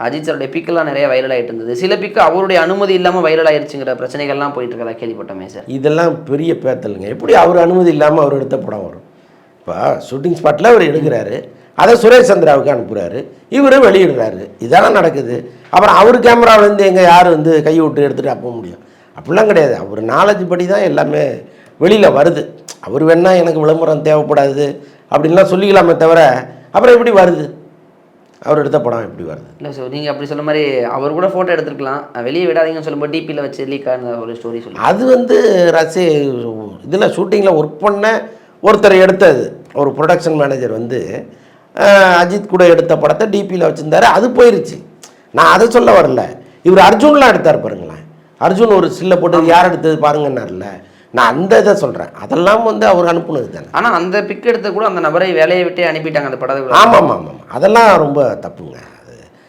அஜித் சாருடைய பிக்கெல்லாம் நிறைய வைரல் ஆகிட்டு இருந்தது. சில பிக்கு அவருடைய அனுமதி இல்லாமல் வைரல் ஆயிடுச்சுங்கிற பிரச்சனைகள்லாம் போயிட்டு இருக்கதா கேள்விப்பட்டோமே சார். இதெல்லாம் பெரிய பேத்தலுங்க. எப்படி அவர் அனுமதி இல்லாமல் அவர் எடுத்த படம் வரும்? இப்போ ஷூட்டிங் ஸ்பாட்டில் அவர் எடுக்கிறாரு, அதை சுரேஷ் சந்திராவுக்கு அனுப்புகிறாரு, இவர் வெளியிடுறாரு, இதெல்லாம் நடக்குது. அப்புறம் அவர் கேமராவிலேருந்து எங்கே யார் வந்து கை விட்டு எடுத்துகிட்டு அப்போ முடியும்? அப்படிலாம் கிடையாது. அவர் நாலேஜ் படி தான் எல்லாமே வெளியில் வருது. அவர் வேணா எனக்கு விளம்பரம் தேவைப்படாது அப்படின்லாம் சொல்லிக்கலாமே தவிர அப்புறம் எப்படி வருது? அவர் எடுத்த படம் எப்படி வருது? இல்லை சார், நீங்கள் அப்படி சொல்ல மாதிரி அவர் கூட ஃபோட்டோ எடுத்துருக்கலாம், வெளியே விடாதீங்கன்னு சொல்லும்போது டிபியில் வச்சு லீக் ஆன ஒரு ஸ்டோரி சொல்லி அது வந்து இதில் ஷூட்டிங்கில் ஒர்க் பண்ண ஒருத்தர் எடுத்தது. ஒரு ப்ரொடக்ஷன் மேனேஜர் வந்து அஜித் கூட எடுத்த படத்தை டிபியில் வச்சுருந்தாரு, அது போயிருச்சு. நான் அதை சொல்ல வரல. இவர் அர்ஜுன்லாம் எடுத்தார் பாருங்களேன். அர்ஜுன் ஒரு ஸ்டில்லை போட்டு யார் எடுத்தது பாருங்கன்னார்ல, நான் அந்த இதை சொல்கிறேன். அதெல்லாம் வந்து அவர் அனுப்புனது தானே. ஆனால் அந்த பிக் எடுத்த கூட அந்த நபரை வேலையை விட்டே அனுப்பிட்டாங்க அந்த படத்தை. ஆமாம் ஆமாம் ஆமாம், அதெல்லாம் ரொம்ப தப்புங்க.